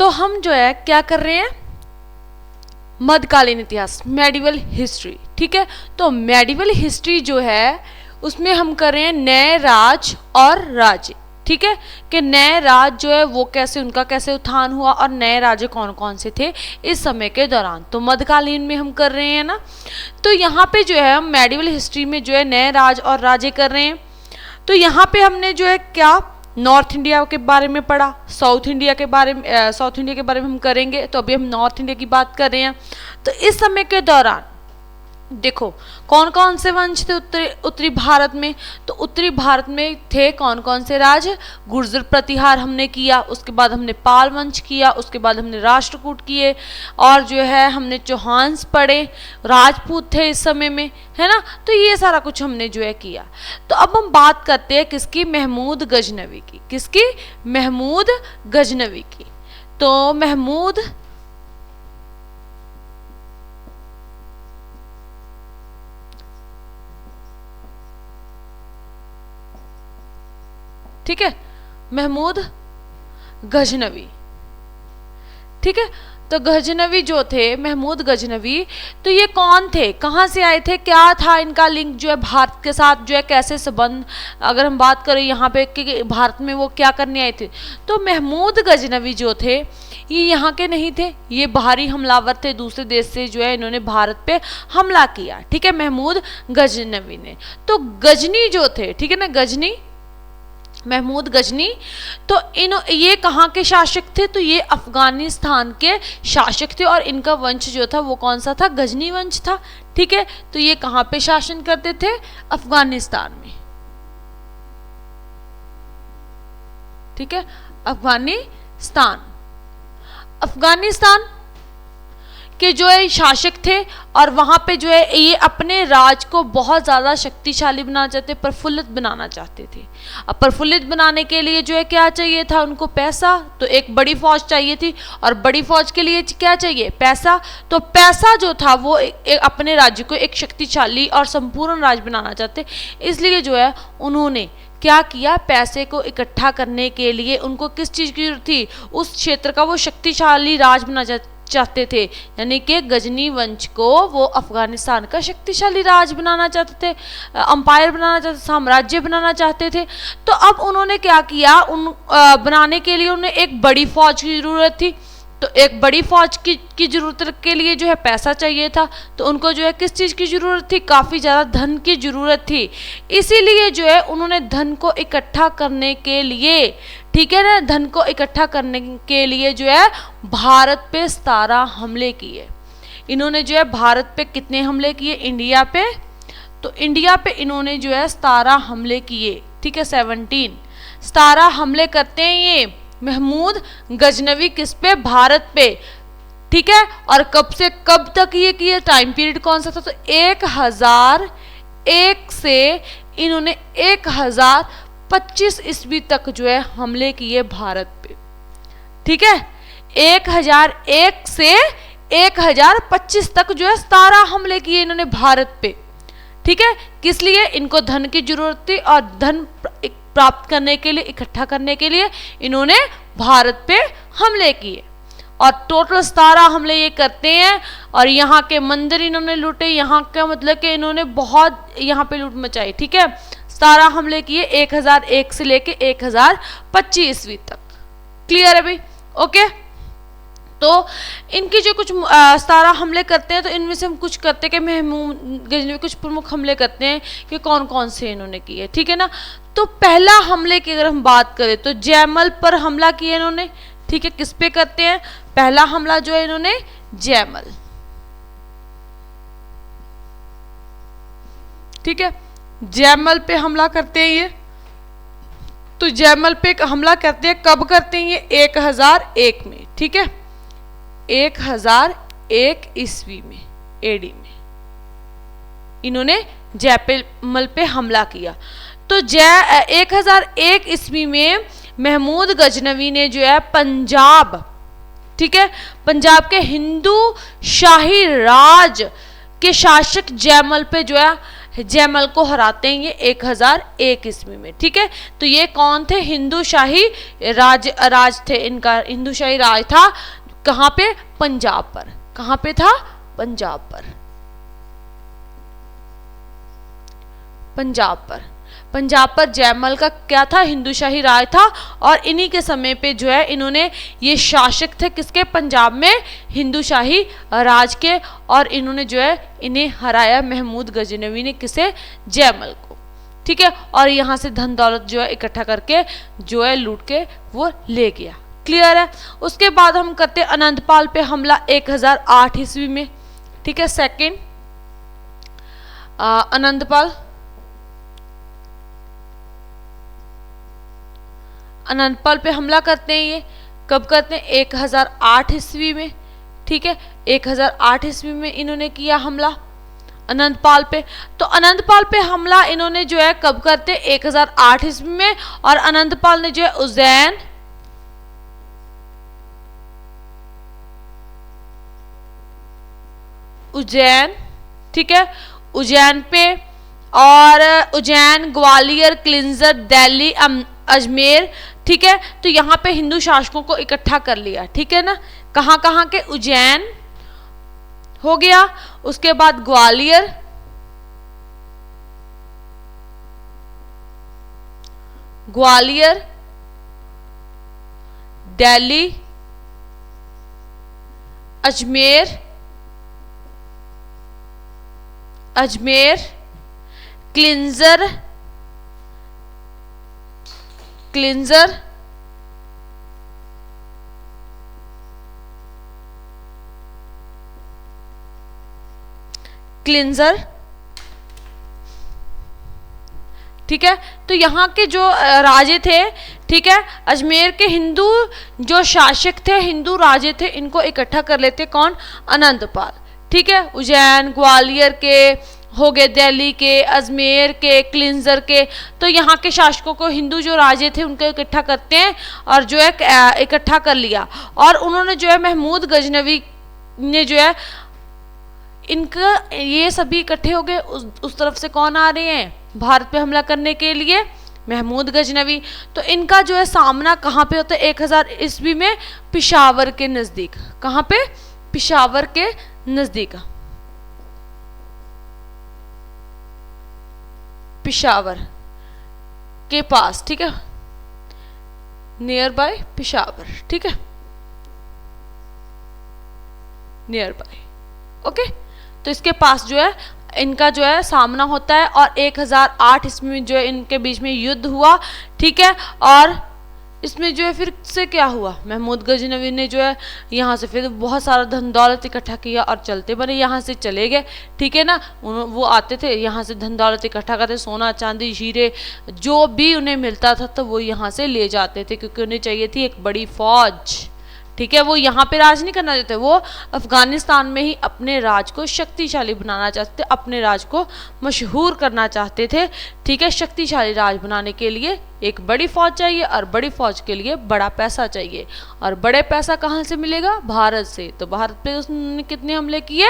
तो हम जो है क्या कर रहे हैं, मध्यकालीन इतिहास, मेडिवल हिस्ट्री। ठीक है, तो मेडिवल हिस्ट्री जो है उसमें हम कर रहे हैं नए राज और राज्य। ठीक है, कि नए राज जो है वो कैसे, उनका कैसे उत्थान हुआ और नए राज्य कौन कौन से थे इस समय के दौरान। तो मध्यकालीन में हम कर रहे हैं ना। तो यहाँ पे जो है हम मेडिवल हिस्ट्री में जो है नए राज और राज्य कर रहे हैं। तो यहाँ पे हमने जो है क्या, नॉर्थ इंडिया के बारे में पढ़ा, साउथ इंडिया के बारे में हम करेंगे। तो अभी हम नॉर्थ इंडिया की बात कर रहे हैं। तो इस समय के दौरान देखो कौन कौन से वंश थे उत्तरी भारत में। तो उत्तरी भारत में थे कौन कौन से राज, गुर्जर प्रतिहार हमने किया, उसके बाद हमने पाल वंश किया, उसके बाद हमने राष्ट्रकूट किए, और जो है हमने चौहान्स पढ़े, राजपूत थे इस समय में, है ना। तो ये सारा कुछ हमने जो है किया। तो अब हम बात करते हैं किसकी, महमूद गजनवी की। किसकी, महमूद गजनवी की। तो महमूद ठीक है, महमूद गजनवी। ठीक है, तो गजनवी जो थे, महमूद गजनवी, तो ये कौन थे, कहाँ से आए थे, क्या था इनका लिंक जो है भारत के साथ, जो है कैसे संबंध, अगर हम बात करें यहाँ पे कि भारत में वो क्या करने आए थे। तो महमूद गजनवी जो थे ये यहाँ के नहीं थे, ये बाहरी हमलावर थे, दूसरे देश से जो है इन्होंने भारत पे हमला किया। ठीक है, महमूद गजनवी ने। तो गजनी जो थे, ठीक है ना, गजनी, महमूद गजनी, तो ये कहाँ के शासक थे, तो ये अफगानिस्तान के शासक थे, और इनका वंश जो था वो कौन सा था, गजनी वंश था। ठीक है, तो ये कहाँ पे शासन करते थे, अफगानिस्तान में। ठीक है, अफगानिस्तान के जो है शासक थे, और वहां पे जो है ये अपने राज को बहुत ज़्यादा शक्तिशाली बनाना चाहते, प्रफुल्लित बनाना चाहते थे। अब प्रफुल्लित बनाने के लिए जो है क्या चाहिए था उनको, पैसा। तो एक बड़ी फौज चाहिए थी, और बड़ी फौज के लिए क्या चाहिए, पैसा। तो पैसा जो था वो अपने राज्य को एक शक्तिशाली और संपूर्ण राज्य बनाना चाहते, इसलिए जो है उन्होंने क्या किया, पैसे को इकट्ठा करने के लिए उनको किस चीज़ की जरूरत थी, उस क्षेत्र का वो शक्तिशाली राज बनाना चाहते थे, यानी कि गजनी वंश को वो अफगानिस्तान का शक्तिशाली राज बनाना चाहते थे, अंपायर बनाना चाहते, साम्राज्य बनाना चाहते थे। तो अब उन्होंने क्या किया, बनाने के लिए उन्हें एक बड़ी फौज की जरूरत थी। तो एक बड़ी फौज की जरूरत के लिए जो है पैसा चाहिए था, तो उनको जो है किस चीज़ की ज़रूरत थी, काफ़ी ज़्यादा धन की ज़रूरत थी। इसीलिए जो है उन्होंने धन को इकट्ठा करने के लिए, ठीक है ना, धन को इकट्ठा करने के लिए जो है भारत पे 17 हमले किए। इन्होंने जो है भारत पे कितने हमले किए, इंडिया पे, तो इंडिया पे इन्होंने जो है 17 हमले किए। ठीक है, 17 हमले करते हैं ये महमूद गजनवी, किस पे, भारत पे। ठीक है, और कब से कब तक ये किए, टाइम पीरियड कौन सा था, तो 1001 से इन्होंने 1025 ईस्वी तक जो है हमले किए भारत पे। ठीक है, 1001 से 1025 तक जो है 17 हमले किए इन्होंने भारत पे। ठीक है, किस लिए, इनको धन की जरूरत थी, और धन प्राप्त करने के लिए, इकट्ठा करने के लिए इन्होंने भारत पे हमले किए। और टोटल 17 हमले ये करते हैं, और यहाँ के मंदिर इन्होंने लूटे, यहाँ का मतलब कि इन्होंने बहुत यहाँ पे लूट मचाई। ठीक है, 17 हमले किए 1001 से लेके 1025 ईस्वी तक। क्लियर है भाई, ओके। तो इनकी जो कुछ 17 हमले करते हैं, तो इनमें से हम कुछ करते हैं कि महमूद गजनवी कुछ प्रमुख हमले करते हैं कि कौन कौन से इन्होंने किए। ठीक है ना, तो पहला हमले की अगर हम बात करें तो जयमल पर हमला किया इन्होंने। ठीक है, किस पे करते हैं, पहला हमला जो है इन्होंने जयमल। ठीक है, जयमल पे हमला करते हैं ये। तो जयमल पे हमला करते हैं, कब करते हैं ये, 1001 में। ठीक है, 1001 ईस्वी में, एडी में इन्होंने जयमल पे हमला किया। तो 1001 ईस्वी में महमूद गजनवी ने जो है पंजाब, ठीक है, पंजाब के हिंदू शाही राज के शासक जयमल पे जो जयमल को हराते हैं ये 1001 ईस्वी में। ठीक है, तो ये कौन थे? हिंदू शाही राज थे इनका। हिंदू शाही राज था कहाँ पे? पंजाब पर। कहाँ पे था? पंजाब पर। पंजाब पर। पंजाब पर जयमल का क्या था? हिंदू शाही राज था। और इन्हीं के समय पे जो है इन्होंने, ये शासक थे किसके? पंजाब में हिंदू शाही राज के। और इन्होंने जो है इन्हें हराया, महमूद गजनवी ने। किसे? जयमल को। ठीक है, और यहाँ से धन दौलत जो है इकट्ठा करके जो है लूट के वो ले गया। क्लियर है? उसके बाद हम करते हैं अनंतपाल पे हमला 1008 ईस्वी में। ठीक है, सेकेंड अनंतपाल पे हमला करते हैं। ये कब करते हैं? 1008 ईस्वी में। ठीक है, 1008 ईस्वी में इन्होंने किया हमला अनंतपाल पे। तो अनंतपाल पे हमला इन्होंने जो है कब करते हैं? 1008 ईस्वी में। और अनंतपाल ने जो है उज्जैन, ठीक है, उज्जैन पे, और उज्जैन, ग्वालियर, क्लिंजर, दिल्ली, अजमेर। ठीक है, तो यहाँ पे हिंदू शासकों को इकट्ठा कर लिया। ठीक है ना, कहाँ कहाँ के? उज्जैन हो गया, उसके बाद ग्वालियर, दिल्ली, अजमेर, क्लिंजर, ठीक है, तो यहाँ के जो राजे थे, ठीक है, अजमेर के हिंदू जो शासक थे, हिंदू राजे थे, इनको इकट्ठा कर लेते। कौन? अनंतपाल। ठीक है, उज्जैन, ग्वालियर के हो गए, दिल्ली के, अजमेर के, क्लिंजर के। तो यहाँ के शासकों को, हिंदू जो राजे थे उनको इकट्ठा करते हैं और जो है इकट्ठा कर लिया। और उन्होंने जो है महमूद गजनवी ने जो है इनका, ये सभी इकट्ठे हो गए। उस तरफ से कौन आ रहे हैं? भारत पे हमला करने के लिए महमूद गजनवी। तो इनका जो है सामना कहाँ पे होता है? 1000 ईस्वी में पिशावर के नजदीक। कहाँ पे? पिशावर के नजदीक, पिशावर के पास। ठीक है, नियर बाय पिशावर। ठीक है, नियर बाय। ओके, तो इसके पास जो है इनका जो है सामना होता है। और 1008 ईस्वी में जो है इनके बीच में युद्ध हुआ। ठीक है, और इसमें जो है फिर से क्या हुआ? महमूद गजनवी ने जो है यहाँ से फिर बहुत सारा धन दौलत इकट्ठा किया और चलते बने, यहाँ से चले गए। ठीक है ना, वो आते थे यहाँ से धन दौलत इकट्ठा करते, सोना चांदी हीरे जो भी उन्हें मिलता था तो वो यहाँ से ले जाते थे, क्योंकि उन्हें चाहिए थी एक बड़ी फौज। ठीक है, वो यहाँ पे राज नहीं करना चाहते, वो अफगानिस्तान में ही अपने राज को शक्तिशाली बनाना चाहते थे, अपने राज को मशहूर करना चाहते थे। ठीक है, शक्तिशाली राज बनाने के लिए एक बड़ी फौज चाहिए, और बड़ी फौज के लिए बड़ा पैसा चाहिए। और बड़े पैसा कहाँ से मिलेगा? भारत से। तो भारत पे उसने कितने हमले किए?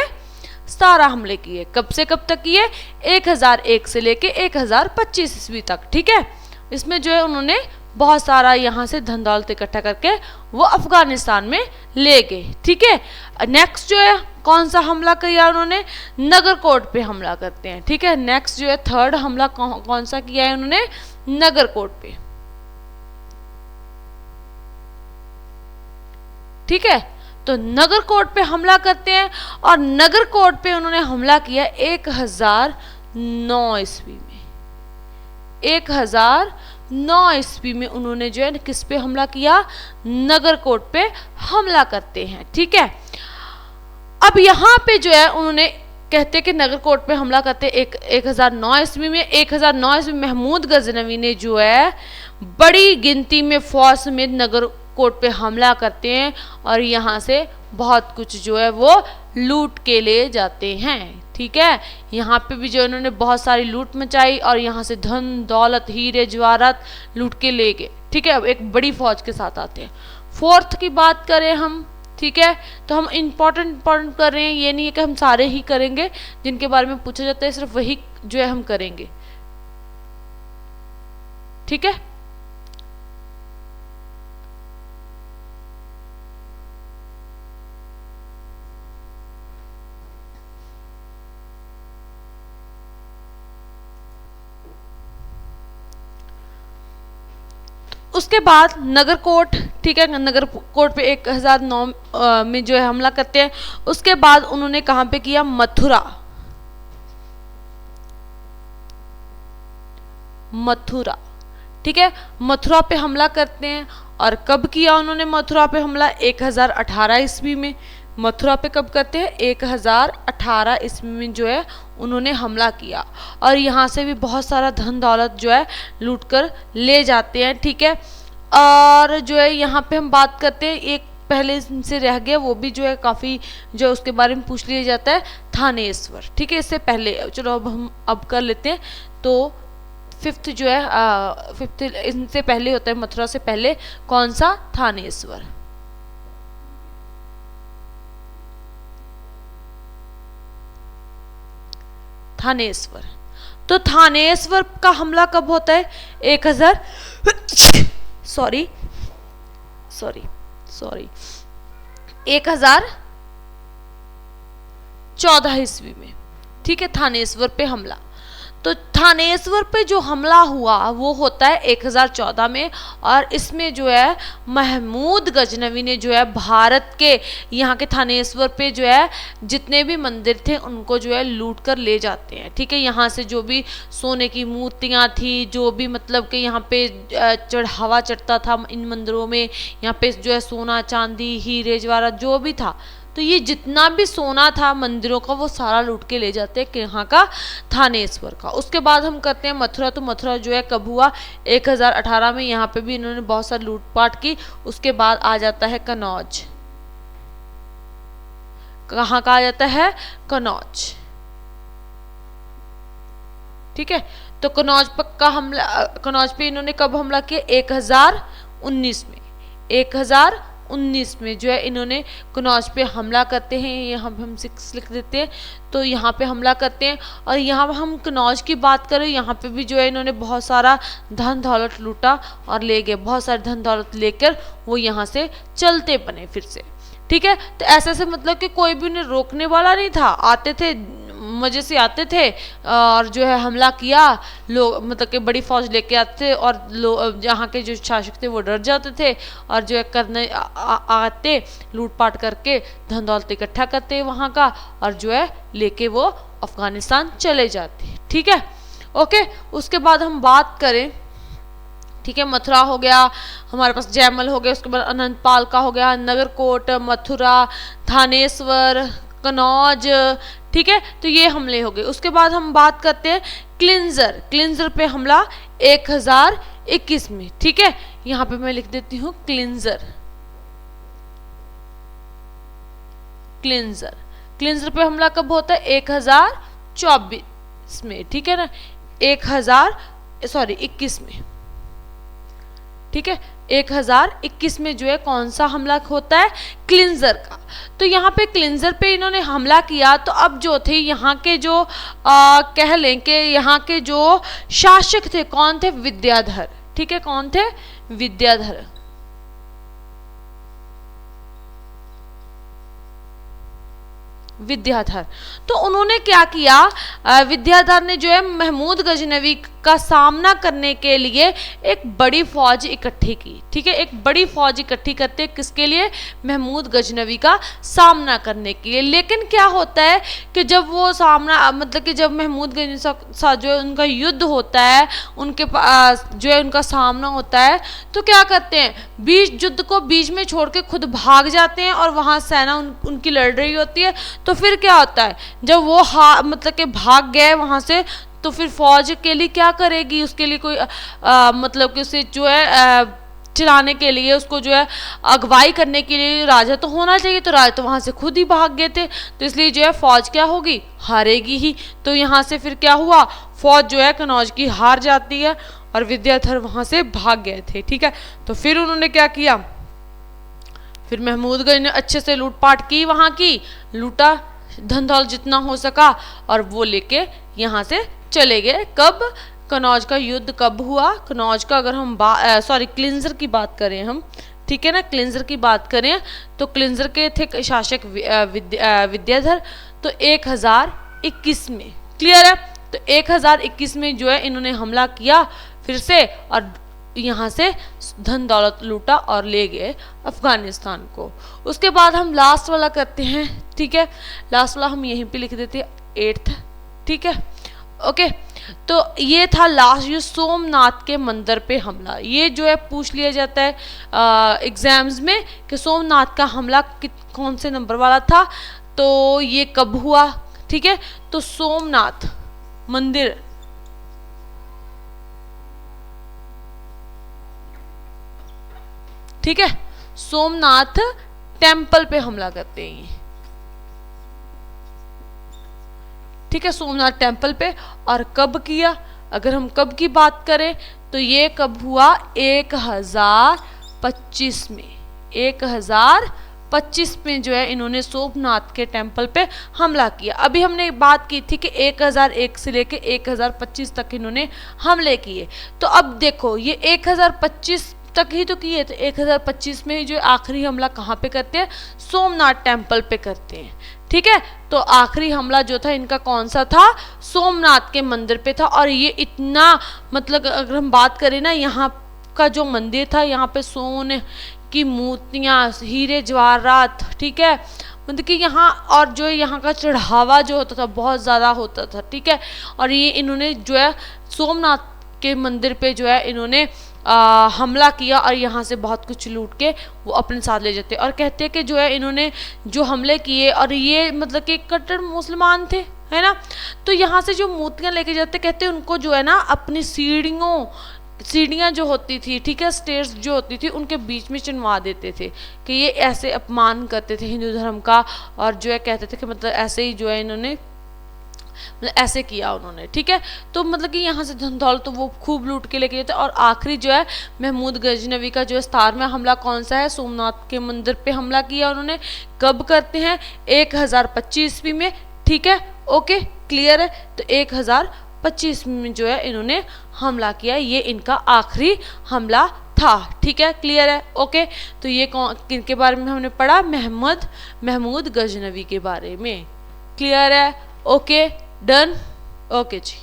17 हमले किए। कब से कब तक किए? 1001 से लेके 1025 ईस्वी तक। ठीक है, इसमें जो है उन्होंने बहुत सारा यहाँ से धन दौलत इकट्ठा करके वो अफगानिस्तान में ले गए। ठीक है, नेक्स्ट जो है कौन सा हमला किया उन्होंने? नगरकोट पे हमला करते हैं। ठीक है, नेक्स्ट जो है थर्ड हमला कौन सा किया है उन्होंने? नगरकोट पे। ठीक है, तो नगरकोट पे हमला करते हैं, और नगरकोट पे उन्होंने हमला किया 1009 ईस्वी में। 1009 ईस्वी में उन्होंने जो है किस पे हमला किया? नगरकोट पे हमला करते हैं। ठीक है, अब यहाँ पे जो है उन्होंने कहते कि नगरकोट पे हमला करते 1009 ईस्वी में। 1009 ईस्वी में महमूद गजनवी ने जो है बड़ी गिनती में फौज समेत नगरकोट पे हमला करते हैं, और यहाँ से बहुत कुछ जो है वो लूट के ले जाते हैं। ठीक है, यहाँ पे भी जो इन्होंने बहुत सारी लूट मचाई, और यहाँ से धन दौलत हीरे जवाहरात लूट के ले गए। ठीक है, अब एक बड़ी फौज के साथ आते हैं। फोर्थ की बात करें हम ठीक है, तो हम इम्पोर्टेंट कर रहे हैं, ये नहीं है कि हम सारे ही करेंगे, जिनके बारे में पूछा जाता है सिर्फ वही जो है हम करेंगे। ठीक है, उसके बाद नगरकोट, ठीक है, नगरकोट पे 1009 में जो है हमला करते हैं। उसके बाद उन्होंने कहाँ पे किया, मथुरा, मथुरा, ठीक है, मथुरा पे हमला करते हैं। और कब किया उन्होंने मथुरा पे हमला, 1018 ईस्वी में। मथुरा पे कब करते हैं, 1018 ईस्वी में जो है उन्होंने हमला किया, और यहाँ से भी बहुत सारा धन दौलत जो है लूट कर ले जाते हैं। ठीक है, और जो है यहाँ पे हम बात करते हैं, एक पहले से रह गया, वो भी जो है काफ़ी जो उसके बारे में पूछ लिया जाता है, थानेश्वर। ठीक है, इससे पहले चलो अब हम कर लेते हैं। तो फिफ्थ जो है फिफ्थ इनसे पहले होता है, मथुरा से पहले कौन सा, थानेश्वर। थानेश्वर, तो थानेश्वर का हमला कब होता है, 1000 सॉरी 1014 ईस्वी में। ठीक है, थानेश्वर पे हमला, तो थानेश्वर पे जो हमला हुआ वो होता है 1014 में, और इसमें जो है महमूद गजनवी ने जो है भारत के यहाँ के थानेश्वर पे जो है जितने भी मंदिर थे उनको जो है लूट कर ले जाते हैं। ठीक है, यहाँ से जो भी सोने की मूर्तियाँ थी, जो भी मतलब कि यहाँ पे चढ़ावा चढ़ता था इन मंदिरों में, यहाँ पे जो है सोना चांदी हीरे जवाहरात जो भी था, तो ये जितना भी सोना था मंदिरों का वो सारा लूट के ले जाते हैं यहाँ का, थानेश्वर का। उसके बाद हम करते हैं मथुरा, तो मथुरा जो है कब हुआ, 1018 में। यहाँ पे भी इन्होंने बहुत सारी लूटपाट की। उसके बाद आ जाता है कनौज, कहाँ का आ जाता है, कनौज। ठीक है, तो कनौज का हमला, कनौज पे इन्होंने कब हमला किया, 1019 में। 1019 में जो है इन्होंने कनौज पे हमला करते हैं, यहाँ पे हम 6 लिख देते हैं, तो यहाँ पे हमला करते हैं। और यहाँ हम कनौज की बात करें, यहाँ पे भी जो है इन्होंने बहुत सारा धन दौलत लूटा और ले गए, बहुत सारे धन दौलत लेकर वो यहाँ से चलते बने फिर से। ठीक है, तो ऐसे से मतलब कि कोई भी उन्हें रोकने वाला नहीं था, आते थे मजे से आते थे और जो है हमला किया, लोग मतलब कि बड़ी फौज लेके आते थे, और लोग यहाँ के जो शासक थे वो डर जाते थे, और जो है करने आते लूटपाट करके धन दौलत इकट्ठा करते वहाँ का, और जो है लेके वो अफगानिस्तान चले जाते। ठीक है, ओके। उसके बाद हम बात करें, ठीक है, मथुरा हो गया हमारे पास, जयमल हो गया, उसके बाद अनंतपाल का हो गया, नगरकोट, मथुरा, थानेश्वर, कनौज। ठीक है, तो ये हमले हो गए। उसके बाद हम बात करते हैं क्लिंजर, क्लिंजर पे हमला 1021 में। ठीक है, यहाँ पे मैं लिख देती हूँ क्लिंजर, क्लिंजर, क्लिंजर पे हमला कब होता है, 1024 में। ठीक है ना, 21 में। ठीक है, 1021 में जो है कौन सा हमला होता है, क्लिंजर का। तो यहाँ पे क्लिंजर पे इन्होंने हमला किया, तो अब जो थे यहाँ के जो कह लें कि यहाँ के जो शासक थे कौन थे, विद्याधर। ठीक है, कौन थे, विद्याधर। विद्याधर, तो उन्होंने क्या किया, विद्याधर ने जो है महमूद गजनवी का सामना करने के लिए एक बड़ी फौज इकट्ठी की। ठीक है, एक बड़ी फौज इकट्ठी करते किसके लिए, महमूद गजनवी का सामना करने के लिए। लेकिन क्या होता है कि जब वो सामना मतलब कि जब महमूद गजनवी साथ जो है उनका युद्ध होता है, उनके पास जो है उनका सामना होता है, तो क्या करते हैं, बीच युद्ध को बीच में छोड़ के खुद भाग जाते हैं, और वहाँ सेना उनकी लड़ रही होती है। तो फिर क्या होता है, जब वो मतलब कि भाग गए वहाँ से, तो फिर फौज के लिए क्या करेगी, उसके लिए कोई मतलब कि उसे जो है चलाने के लिए, उसको जो है अगवाई करने के लिए राजा तो होना चाहिए, तो राजा तो वहाँ से खुद ही भाग गए थे, तो इसलिए जो है फौज क्या होगी, हारेगी ही। तो यहाँ से फिर क्या हुआ, फौज जो है कनौज की हार जाती है, और विद्याधर वहाँ से भाग गए थे। ठीक है, तो फिर उन्होंने क्या किया, फिर महमूद गंज ने अच्छे से लूटपाट की, वहाँ की लूटा, धन दौलत जितना हो सका, और वो लेके यहाँ से चले गए। कब? कनौज का युद्ध कब हुआ? कनौज का अगर हम क्लिंजर की बात करें हम, ठीक है ना, क्लिंजर की बात करें तो क्लिंजर के थे शासक विद्याधर, तो 1021 में। क्लियर है? तो 1021 में जो है इन्होंने हमला किया फिर से, और यहाँ से धन दौलत लूटा और ले गए अफगानिस्तान को। उसके बाद हम लास्ट वाला करते हैं, ठीक है, लास्ट वाला हम यहीं पे लिख देते हैं 8th, ठीक है, ओके। तो ये था लास्ट, ये सोमनाथ के मंदिर पे हमला। ये जो है पूछ लिया जाता है एग्जाम्स में कि सोमनाथ का हमला कौन से नंबर वाला था, तो ये कब हुआ, ठीक है। तो सोमनाथ मंदिर, ठीक है, सोमनाथ टेम्पल पे हमला करते हैं, ठीक है, सोमनाथ टेम्पल पे। और कब किया? अगर हम कब की बात करें तो ये कब हुआ? 1025 में। 1025 में जो है इन्होंने सोमनाथ के टेम्पल पे हमला किया। अभी हमने बात की थी कि 1001 से लेके 1025 तक इन्होंने हमले किए। तो अब देखो ये 1025 तक ही तो किए, तो 1025 में ही जो आखिरी हमला कहाँ पे करते हैं? सोमनाथ टेम्पल पे करते हैं, ठीक है। तो आखिरी हमला जो था इनका कौन सा था? सोमनाथ के मंदिर पे था। और ये इतना, मतलब अगर हम बात करें ना, यहाँ का जो मंदिर था, यहाँ पे सोने की मूर्तियाँ, हीरे जवाहरात, ठीक है, मतलब कि यहाँ, और जो यहाँ का चढ़ावा जो होता था बहुत ज़्यादा होता था, ठीक है। और ये इन्होंने जो है सोमनाथ के मंदिर पे जो है इन्होंने हमला किया और यहाँ से बहुत कुछ लूट के वो अपने साथ ले जाते। और कहते हैं कि जो है इन्होंने जो हमले किए, और ये मतलब कि कट्टर मुसलमान थे, है ना, तो यहाँ से जो मूर्तियाँ लेके जाते, कहते हैं उनको जो है ना अपनी सीढ़ियाँ जो होती थी, ठीक है, स्टेयर्स जो होती थी, उनके बीच में चिनवा देते थे कि ये ऐसे अपमान करते थे हिंदू धर्म का। और जो है कहते थे कि मतलब ऐसे ही जो है इन्होंने मतलब ऐसे किया उन्होंने, ठीक है। तो मतलब कि यहाँ से धन दौलत तो वो खूब लूट के लेके जाते। और आखिरी जो है महमूद गजनवी का जो है 17वां हमला कौन सा है? सोमनाथ के मंदिर पे हमला किया उन्होंने। कब करते हैं? 1025 ईस्वी में, ठीक है, ओके, क्लियर है। तो 1025 में जो है इन्होंने हमला किया, ये इनका आखिरी हमला था, ठीक है, क्लियर है, ओके। तो ये किनके बारे में हमने पढ़ा? महमूद गजनवी के बारे में, क्लियर है, ओके, डन, ओके जी।